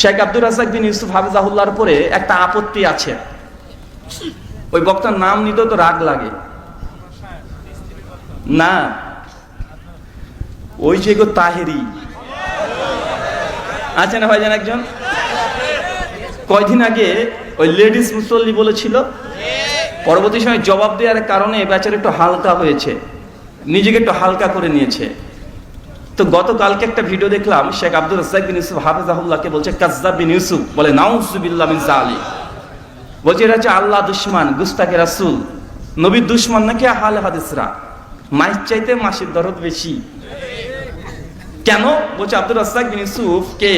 শেখ আব্দুর রাজ্জাক বিন ইউসুফ হাফিজাহুল্লাহর উপরে একটা আপত্তি আছে। ওই বক্তার নাম নিতে তো রাগ লাগে না, ওই যে গো তাহেরি আছে না ভাইজান একজন, কয়দিন আগে ওই লেডিস মুসল্লি বলেছিল, পরবর্তী সময় জবাব দেওয়ার কারণে বেচারা একটু হালকা হয়েছে, নিজেকে একটু হালকা করে নিয়েছে। তো গতকালকে একটা ভিডিও দেখলাম, শেখ আব্দুর রাজ্জাক বিন ইউসুফ হাফিজাহুল্লাহকে বলছে কাজ্জাব বিন ইউসুফ, বলে নাউযুবিল্লাহ মিন যালিক, বলছে এটা হচ্ছে আল্লাহ দুশমান, গুস্তাখে রাসূল, নবীর দুশমান নাকি আহলে হাদিসরা, মাইর চাইতে মাসির দরদ বেশি। কেন বলছে, আব্দুর রাজ্জাক বিন ইউসুফকে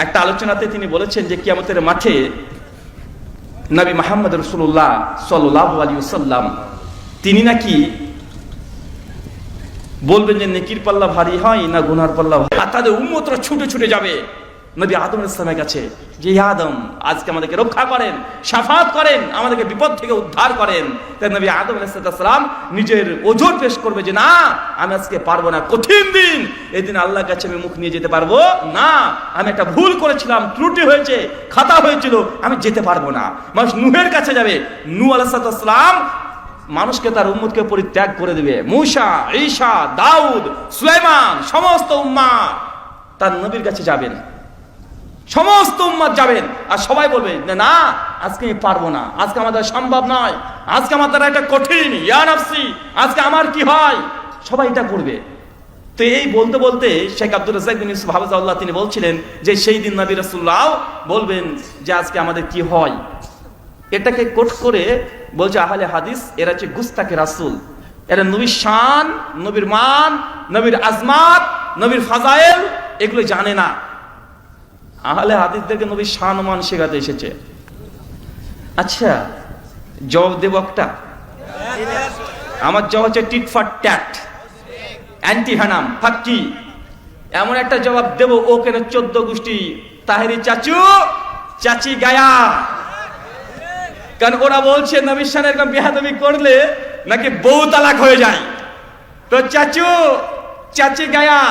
একটা আলোচনাতে তিনি বলেছেন যে কিয়ামতের মাঠে নবী মুহাম্মদ রাসূলুল্লাহ সাল্লাল্লাহু আলাইহি ওয়াসাল্লাম তিনি নাকি বলবেন যে নেকির পাল্লা ভারী হয় না গুনার পাল্লা ভারী, আর তাদের উম্মতরা ছুটে ছুটে যাবে নবী আদম আলাইহিস সালামের কাছে, যে ইয়া আদম আজকে আমাদেরকে রক্ষা করেন, শাফাত করেন, আমাদেরকে বিপদ থেকে উদ্ধার করেন। তাই নবী আদম আলাইহিস সালাম নিজের ওজর পেশ করবে যে না আমি আজকে পারবো না, কঠিন দিন, এই দিন আল্লাহর কাছে আমি মুখ নিয়ে যেতে পারবো না, আমি একটা ভুল করেছিলাম, ত্রুটি হয়েছে, খাতা হয়েছিল, আমি যেতে পারবো না। মানুষ নূহের কাছে যাবে, নূহ আলাইহিস সালাম মানুষকে তার উম্মতকে পরিত্যাগ করে দিবে, মূসা, ঈসা, দাউদ, সুলাইমান, সমস্ত উম্মাহ তার নবীর কাছে যাবেন, সমস্ত উম্মাত যাবেন, আর সবাই বলবে না আজকে আমি পারবো না, আজকে আমাদের সম্ভব নয়, আজকে আমার দ্বারা এটা কঠিন, ইয়া নাফসি, আজকে আমার কি হয়, সবাই এটা করবে। তো এই বলতে বলতে শেখ আব্দুর রাজ্জাক বিন ইউসুফ হাফিজাহুল্লাহ তিনি বলছিলেন যে সেই দিন নবী রাসূলুল্লাহ বলবেন যে আজকে আমাদের কি হয়। এটাকে কোট করে বলছে আহলে হাদিস এরা হচ্ছে গুস্তাখে রাসূল, এরা নবীর শান, নবীর মান, নবীর আজমাত, নবীর ফাজাইল এগুলো জানে না। আহলে হাদিসদেরকে নবীর শান মান শেখাতে এসেছে। আচ্ছা জবাব দেব একটা, আমার জবাব হচ্ছে টিট ফর ট্যাট, অ্যান্টি হ্যানাম ফাক্কি, এমন একটা জবাব দেব ও কেন 14 গোষ্ঠী তাহেরি চাচু চাচি গায়া, কারণ ওরা বলছে নবীর শানে এরকম বেয়াদবি করলে নাকি বউ তালাক হয়ে যায়। তো চাচু চাচি গায়া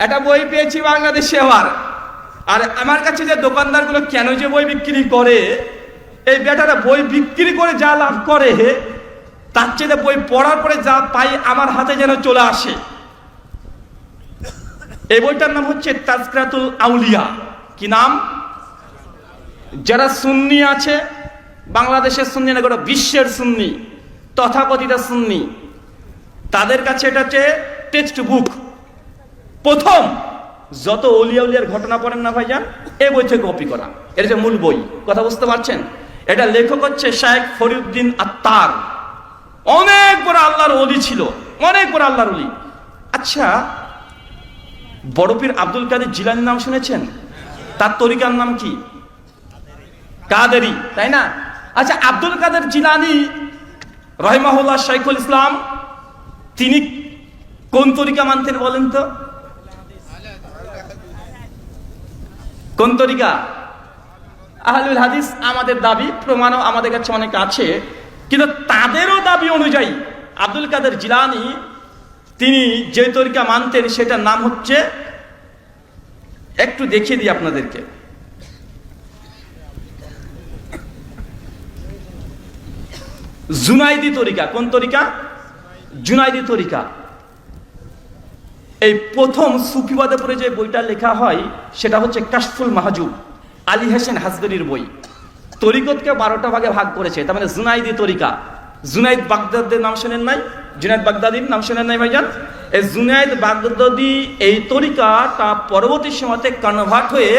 একটা বই পেয়েছি বাংলাদেশে আবার, আর আমার কাছে যে দোকানদারগুলো কেন যে বই বিক্রি করে, এই বেটারা বই বিক্রি করে যা লাভ করে তার চেয়ে বই পড়ার পরে যা পাই আমার হাতে যেন চলে আসে। এই বইটার নাম হচ্ছে তাজকিরাতুল আউলিয়া। কি নাম? যারা সুন্নি আছে, বাংলাদেশের সুন্নি না, গোটা বিশ্বের সুন্নি, তথাকথিত সুন্নি, তাদের কাছে এটা হচ্ছে টেক্সট বুক। প্রথম যত ওলিয়া উলিয়ার ঘটনা পড়েন না ভাইজান, এই বই থেকে কপি করা, এটা হচ্ছে মূল বই। কথা বুঝতে পারছেন? এটা লেখক হচ্ছে শেখ ফরিউদ্দিন আত্তার, অনেক বড় আল্লাহর ওলি ছিল, অনেক বড় আল্লাহর ওলি। আচ্ছা বড় পীর আব্দুল কাদের জিলানীর নাম শুনেছেন? তার তরিকার নাম কি? কাদেরি, তাই না? আচ্ছা আব্দুল কাদের জিলানী রহিমাহুল্লাহ শাইখুল ইসলাম তিনি কোন তরিকা মানতেন বলেন তো? কোন তরিকা? আহলুল হাদিস। আমাদের দাবি, প্রমাণও আমাদের কাছে অনেক আছে, কিন্তু তাদেরও দাবি অনুযায়ী আব্দুল কাদের জিলানী তিনি যে তরিকা মানতেন সেটার নাম হচ্ছে, একটু দেখিয়ে দিই আপনাদেরকে, জুনাইদি তরিকা। কোন তরিকা? জুনাইদি তরিকা। এই প্রথম সুফিবাদে পরে যে বইটা লেখা হয় সেটা হচ্ছে কাশফুল মাহজুব, আলী হাসান হাসদরির বই। তরিকতকে 12টা ভাগে ভাগ করেছে, তার মানে জুনাইদি তরিকা। জুনাইদ বাগদাদির নাম শোনেন নাই? জুনাইদ বাগদাদির নাম শোনেন নাই ভাইজান? এই জুনাইদ বাগদাদি এই তরিকাটা পরবর্তী সময়তে কনভার্ট হয়ে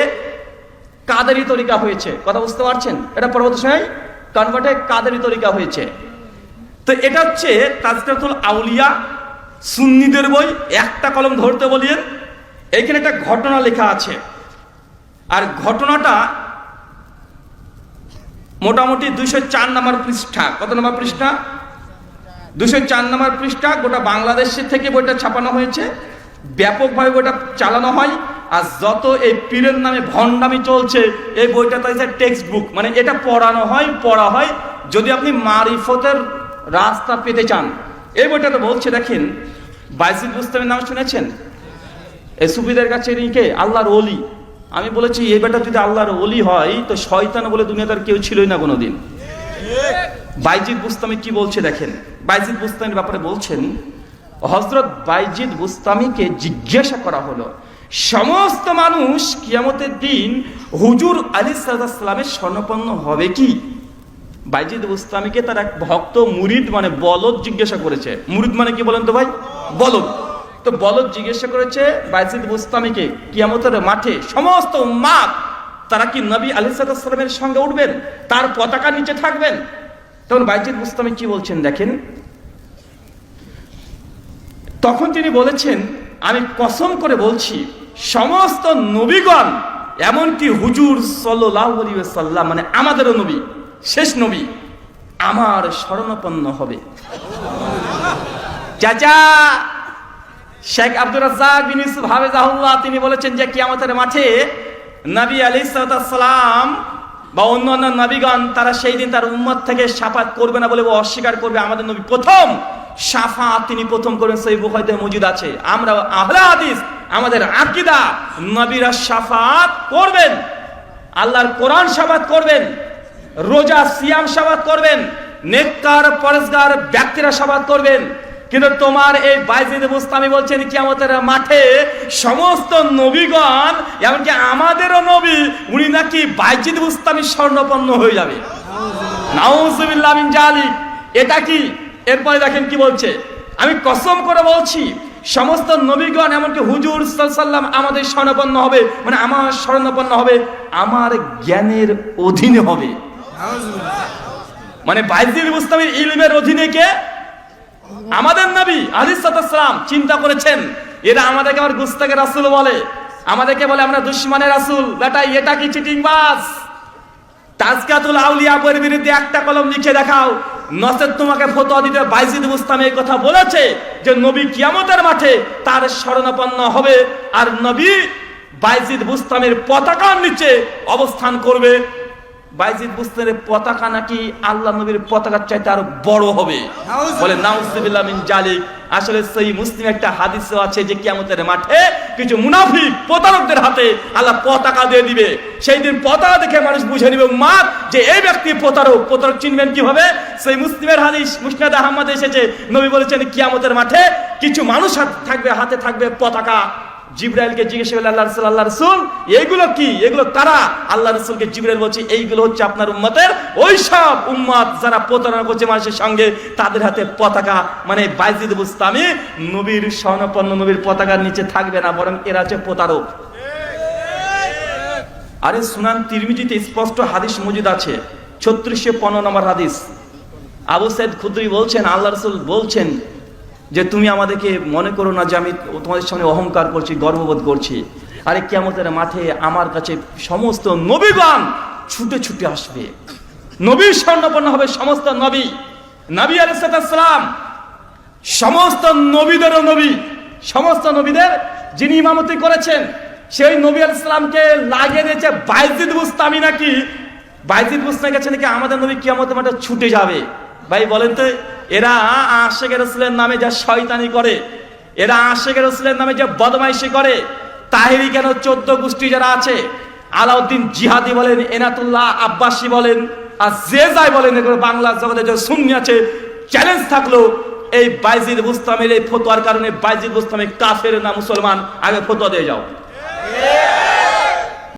কাদেরি তরিকা হয়েছে। কথা বুঝতে পারছেন? এটা পরবর্তী সময় কনভার্ট হয়ে কাদেরি তরিকা হয়েছে। তো এটা হচ্ছে তাজকিরাতুল আউলিয়া, সুন্নিদের বই। একটা কলম ধরতে বলিয়েন, এইখানে একটা ঘটনা লেখা আছে, আর ঘটনাটা মোটামুটি 204 নম্বর পৃষ্ঠা। কত নম্বর পৃষ্ঠা? 204 নম্বর পৃষ্ঠা। গোটা বাংলাদেশের থেকে বইটা ছাপানো হয়েছে, ব্যাপকভাবে বইটা চালানো হয়। আর যত এই পীরের নামে ভণ্ডামি চলছে, এই বইটা তাই টেক্সট বুক, মানে এটা পড়ানো হয়, পড়া হয় যদি আপনি মারিফতের রাস্তা পেতে চান। এই বইটা তো বলছে, দেখেন বাইজিদ বুস্তামির নাম শুনেছেন? এই সুফিদের কাছে ইনি কে? আল্লাহর ওলি। আমি বলেছি এই বেটা যদি আল্লাহর ওলি হয় তো শয়তান বলে দুনিয়াতে আর কেউ ছিলই না কোনোদিন। বাইজিদ বুস্তামি কি বলছে দেখেন। বাইজিদ বুস্তামির ব্যাপারে বলছেন, হযরত বাইজিদ বুস্তামিকে জিজ্ঞাসা করা হলো, সমস্ত মানুষ কিয়ামতের দিন হুজুর আলাইহিস সালামের শরণাপন্ন হবে কি? বাইজিদ বুস্তামিকে তার এক ভক্ত মুরিদ মানে বলদ জিজ্ঞাসা করেছে। মুরিদ মানে কি বলেন তো ভাই? বলদ। তো বলদ জিজ্ঞাসা করেছে বাইজিদ বুস্তামিকে, কিয়ামতের মাঠে সমস্ত উম্মাত তারা কি নবী আলাইহিস সালামের সঙ্গে উঠবেন, তার পতাকা নিচে থাকবেন? তখন বাইজিদ বুস্তামি কি বলছেন দেখেন। তখন তিনি বলেছেন, আমি কসম করে বলছি সমস্ত নবীগণ এমনকি হুজুর সাল্লাল্লাহু আলাইহি ওয়াসাল্লাম মানে আমাদেরও নবী, শেষ নবী, আমার শরণাপন্ন হবে। চাচা শেখ আব্দুর রাজ্জাক বিন ইউসুফ হাফেজাহুল্লাহ তিনি বলেছেন যে কিয়ামতের মাঠে নবী আলাইহিস সালাম বা অন্যান্য নবীগণ তারা সেই দিন তার উম্মত থেকে শাফাত করবে না বলে অস্বীকার করবে। আমাদের নবী প্রথম শাফাত তিনি প্রথম করেন, সহিহ বুখারীতে মজুদ আছে। আমরা আহলে হাদিস, আমাদের আকীদা নবীরা শাফাত করবেন, আল্লাহর কোরআন শাফাত করবেন, রোজা সিয়াম শাফাত করবেন, নেককার পরেজগার ব্যক্তিরা শাফাত করবেন। কিন্তু তোমার এই বাইজিদ বুস্তামি বলছেন কিয়ামতের মাঠে সমস্ত নবীগণ এমনকি আমাদেরও নবী উনি নাকি বাইজিদ বুস্তামি স্বর্ণপন্ন হয়ে যাবে। নাউজুবিল্লাহ মিন জালিক। এটা কি? এরপরে দেখেন কি বলছে, আমি কসম করে বলছি সমস্ত নবীগণ এমনকি হুজুর সাল্লাল্লাহু আলাইহি ওয়াসাল্লাম আমাদের শরণাপন্ন হবে, মানে আমার শরণাপন্ন হবে, আমার জ্ঞানের অধীনে হবে। মানে বাইজিদ বুস্তামির ইলমের অধীনে কে? আমাদের নবী আলাইহিস সালাম। চিন্তা করেছেন এরা আমাদেরকে আবার গুস্তাখে রাসূল বলে, আমাদেরকে বলে আমরা দুশমনের রাসূল। বেটা এটা কি চিটিংবাজ? তাজকিয়াতুল আউলিয়া বইয়ের বিরুদ্ধে একটা কলম লিখে দেখাও, নচেত তোমাকে ফতোয়া দিতে। বাইজিদ বুস্তামি এই কথা বলেছে যে নবী কিয়ামতের মাঠে তার শরণাপন্ন হবে, আর নবী বাইজিদ বুস্তামির পতাকার নিচে অবস্থান করবে। বাইজিদ বুস্তামির পতাকা নাকি আল্লাহ নবীর পতাকার চাইতে আরো বড় হবে। বলে নাউজুবিল্লাহ মিন জালিক। আসলে সহিহ মুসলিম একটা হাদিসও আছে যে কিয়ামতের মাঠে কিছু মুনাফিক প্রতারকদের হাতে আল্লাহ পতাকা দিয়ে দিবে। সেই দিন পতাকা দেখে মানুষ বুঝে নিবে উম্মাত যে এই ব্যক্তি প্রতারক। প্রতারক চিনবেন কিভাবে? সহিহ মুসলিমের হাদিস মুসনাদ আহমদে এসেছে, নবী বলেছেন কিয়ামতের মাঠে কিছু মানুষ থাকবে, হাতে থাকবে পতাকা। জিবরাইলকে জিজ্ঞেস করলেন আল্লাহ রাসূল এইগুলো কি? এগুলো কারা? আল্লাহ রাসূলকে জিবরাইল বলছে এইগুলো হচ্ছে আপনার উম্মতের ওই সব উম্মত যারা প্রতারণা করছে মানুষের সঙ্গে, তাদের হাতে পতাকা। মানে বাইজিদ বুস্তামি নবীর শরণাপন্ন, নবীর পতাকার নিচে থাকবে না, বরং এরা হচ্ছে প্রতারক। আরে সুনান তিরমিজিতে স্পষ্ট হাদিস মজুদ আছে, 3615 নম্বর হাদিস। আবু সাইদ খুদরি বলছেন আল্লাহ রাসূল বলছেন যে তুমি আমাদেরকে মনে করো না যে আমি তোমাদের সামনে অহংকার করছি, গর্ববোধ করছি। আরে কিয়ামতের মাঠে আমার কাছে সমস্ত নবীগণ ছুটে ছুটে আসবে, নবীর শরণাপন্ন হবে সমস্ত নবী। নবী আলাইহিস সালাম সমস্ত নবীদেরও নবী, সমস্ত নবীদের যিনি ইমামতি করেছেন সেই নবী আলাইহিস সালামকে লাগিয়ে দিয়েছে বাইজিদ বুস্তামি। নাকি বাইজিদ বুস্তামি কাছে নাকি আমাদের নবী কিয়ামতের মাঠে ছুটে যাবে। ভাই বলেন তো, এরা আশিক রাসূলের নামে যা শয়তানি করে, এরা আশিক রাসূলের নামে যা বদমাইশি করে, তাহেরি কেন 14 গোষ্ঠী যারা আছে, আলাউদ্দিন জিহাদি বলেন, এনাতুল্লাহ আব্বাসী বলেন, আর যে যাই বলেন, এগুলো বাংলা জগতে যে সুন্নি আছে, চ্যালেঞ্জ থাকলো এই বাইজিদ বুস্তামির এই ফতোয়ার কারণে বাইজিদ বুস্তামি কাফের না মুসলমান, আগে ফতোয়া দিয়ে যাও।